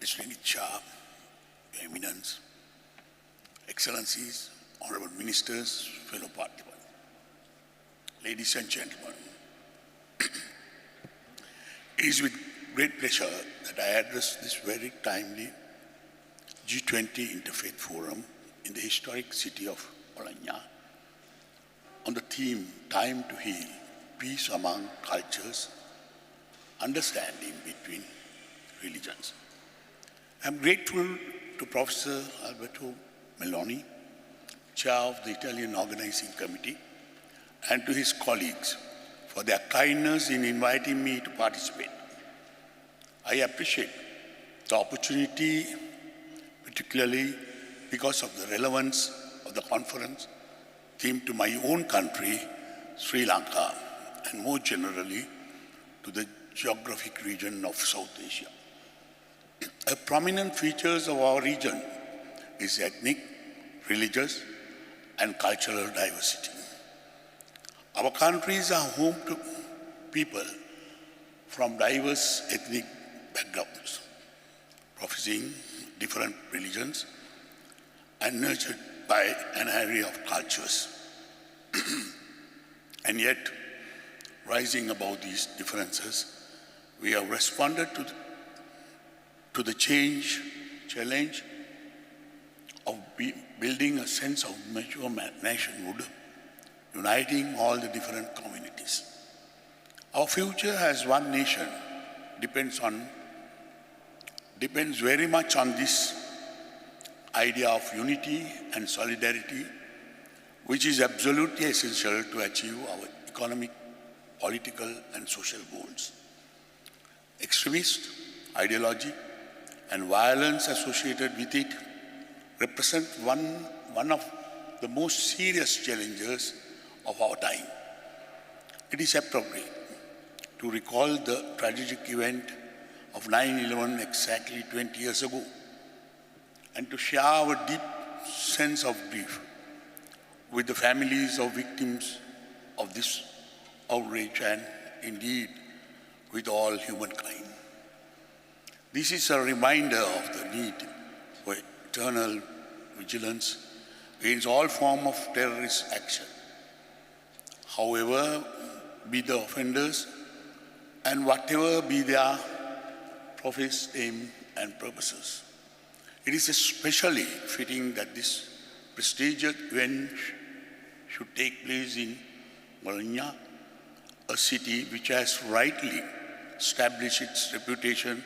Distinguished Shah, Your Eminence, Excellencies, Honorable Ministers, fellow parliament, ladies and gentlemen, it is with great pleasure that I address this very timely G20 Interfaith Forum in the historic city of Bologna on the theme Time to Heal, Peace Among Cultures, Understanding Between Religions. I am grateful to Professor Alberto Meloni, Chair of the Italian Organizing Committee, and to his colleagues for their kindness in inviting me to participate. I appreciate the opportunity, particularly because of the relevance of the conference themed to my own country, Sri Lanka, and more generally to the geographic region of South Asia. A prominent features of our region is ethnic, religious, and cultural diversity. Our countries are home to people from diverse ethnic backgrounds, professing different religions, and nurtured by an array of cultures. And yet, rising above these differences, we have responded to the challenge of building a sense of mature nationhood, uniting all the different communities. Our future as one nation depends very much on this idea of unity and solidarity, which is absolutely essential to achieve our economic, political, and social goals. Extremist ideology and violence associated with it represent one of the most serious challenges of our time. It is appropriate to recall the tragic event of 9/11 exactly 20 years ago and to share our deep sense of grief with the families of victims of this outrage and indeed with all humankind. This is a reminder of the need for eternal vigilance against all forms of terrorist action, however be the offenders and whatever be their professed aim and purposes. It is especially fitting that this prestigious event should take place in Bologna, a city which has rightly established its reputation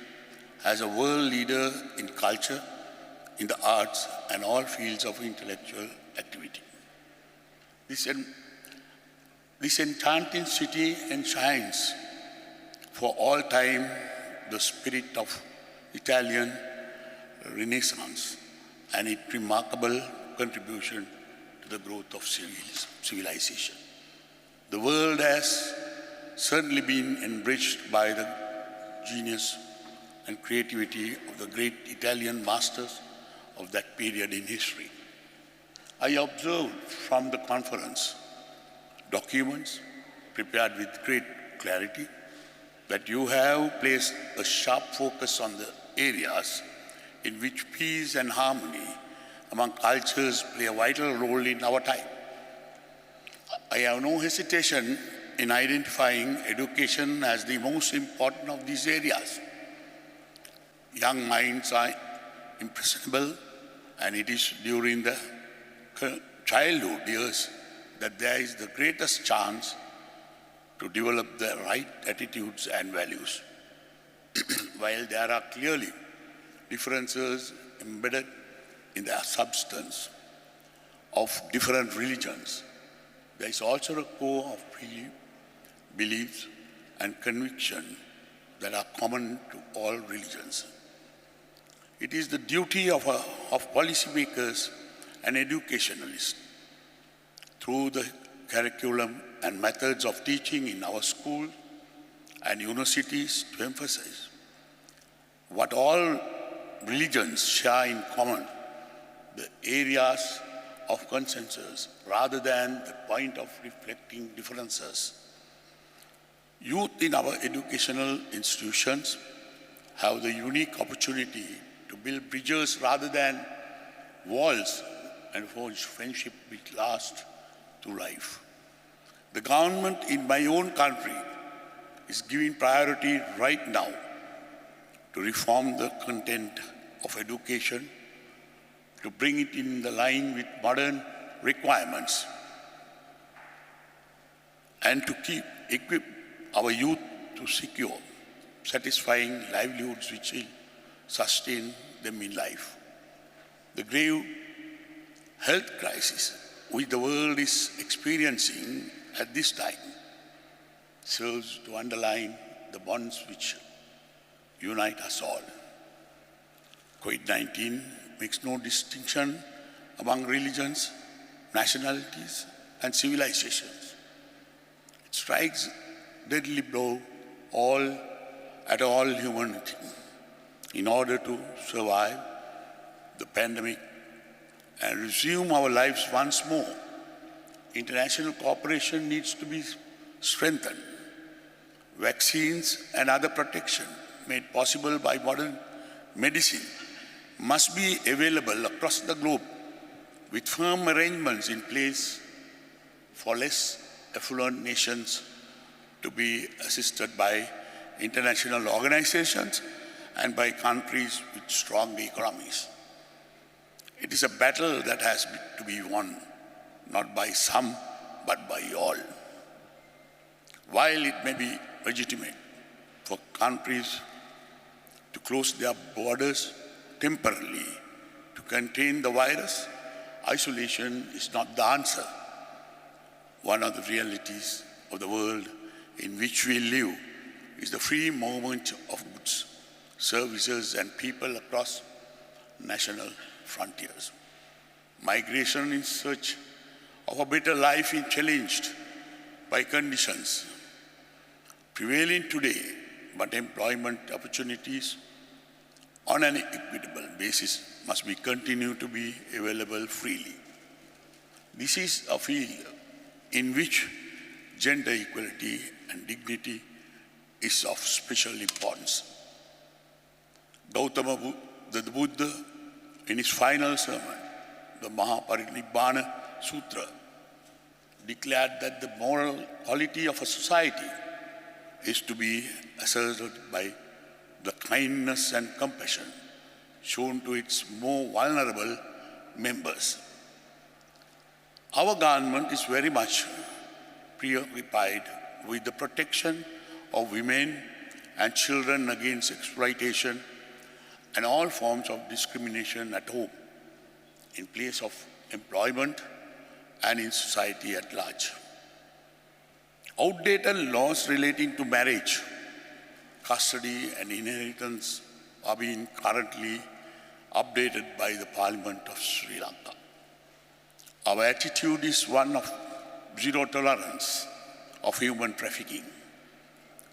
as a world leader in culture, in the arts, and all fields of intellectual activity. This enchanting city enshrines for all time the spirit of Italian Renaissance and its remarkable contribution to the growth of civilization. The world has certainly been enriched by the genius and creativity of the great Italian masters of that period in history. I observed from the conference documents prepared with great clarity that you have placed a sharp focus on the areas in which peace and harmony among cultures play a vital role in our time. I have no hesitation in identifying education as the most important of these areas. Young minds are impressionable, and it is during the childhood years that there is the greatest chance to develop the right attitudes and values. While there are clearly differences embedded in the substance of different religions, there is also a core of beliefs and conviction that are common to all religions. It is the duty of policymakers and educationalists through the curriculum and methods of teaching in our schools and universities to emphasize what all religions share in common, the areas of consensus, rather than the point of reflecting differences. Youth in our educational institutions have the unique opportunity to build bridges rather than walls and forge friendship which last through life. The government in my own country is giving priority right now to reform the content of education, to bring it in the line with modern requirements, and to equip our youth to secure satisfying livelihoods which will sustain them in life. The grave health crisis which the world is experiencing at this time serves to underline the bonds which unite us all. COVID-19 makes no distinction among religions, nationalities, and civilizations. It strikes deadly blow at all humanity. In order to survive the pandemic and resume our lives once more, international cooperation needs to be strengthened. Vaccines and other protection made possible by modern medicine must be available across the globe with firm arrangements in place for less affluent nations to be assisted by international organizations and by countries with strong economies. It is a battle that has to be won, not by some, but by all. While it may be legitimate for countries to close their borders temporarily to contain the virus, isolation is not the answer. One of the realities of the world in which we live is the free movement of goods, services, and people across national frontiers. Migration in search of a better life is challenged by conditions prevailing today, but employment opportunities on an equitable basis must be continued to be available freely. This is a field in which gender equality and dignity is of special importance. Gautama the Buddha, in his final sermon, the Mahaparinibbana Sutra, declared that the moral quality of a society is to be asserted by the kindness and compassion shown to its more vulnerable members. Our government is very much preoccupied with the protection of women and children against exploitation and all forms of discrimination at home, in place of employment, and in society at large. Outdated laws relating to marriage, custody, and inheritance are being currently updated by the Parliament of Sri Lanka. Our attitude is one of zero tolerance of human trafficking.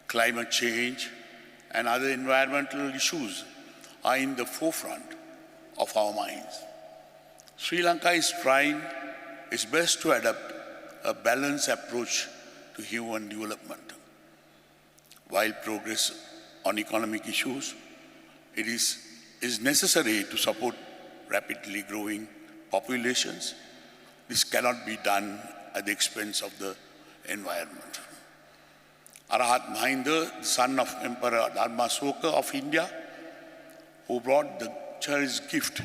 Climate change and other environmental issues are in the forefront of our minds. Sri Lanka is trying its best to adopt a balanced approach to human development. While progress on economic issues, it is necessary to support rapidly growing populations. This cannot be done at the expense of the environment. Arahat Mahinda, the son of Emperor Dharmasoka of India, who brought the cherished gift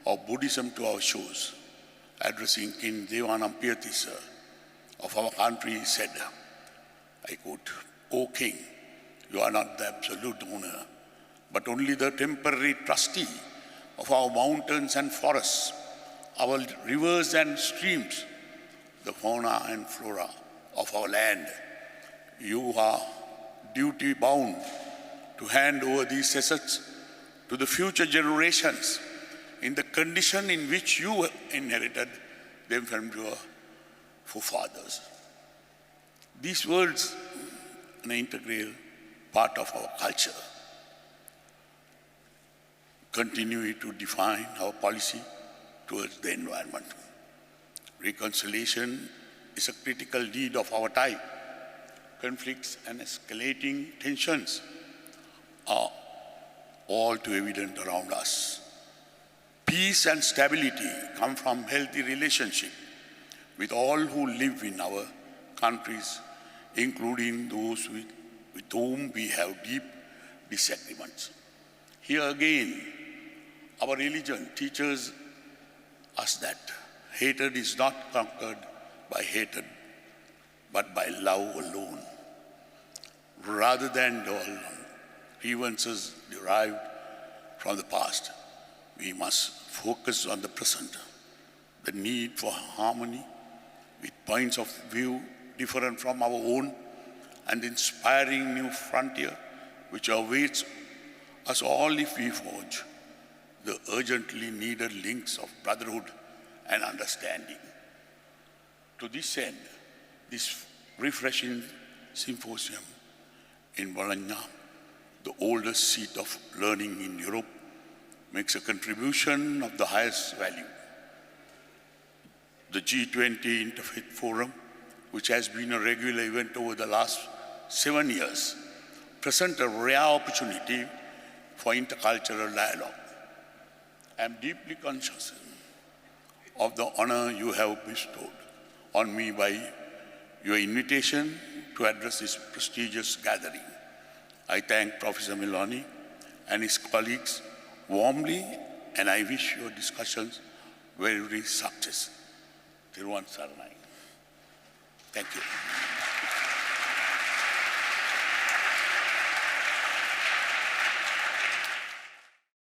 of Buddhism to our shores, addressing King Devanampiyatissa of our country, said, I quote, "O King, you are not the absolute owner, but only the temporary trustee of our mountains and forests, our rivers and streams, the fauna and flora of our land. You are duty bound to hand over these assets to the future generations in the condition in which you inherited them from your forefathers." These words are an integral part of our culture, continue to define our policy towards the environment. Reconciliation is a critical need of our time. Conflicts and escalating tensions are all too evident around us. Peace and stability come from healthy relationship with all who live in our countries, including those with whom we have deep disagreements. Here again, our religion teaches us that hatred is not conquered by hatred, but by love alone. Rather than dwell on grievances derived from the past, we must focus on the present, the need for harmony with points of view different from our own, and inspiring new frontier which awaits us all if we forge the urgently needed links of brotherhood and understanding. To this end, this refreshing symposium in Bologna, the oldest seat of learning in Europe, makes a contribution of the highest value. The G20 Interfaith Forum, which has been a regular event over the last 7 years, presents a rare opportunity for intercultural dialogue. I am deeply conscious of the honor you have bestowed on me by your invitation to address this prestigious gathering. I thank Professor Milani and his colleagues warmly, and I wish your discussions very success. Thiruvan Saranai. Thank you.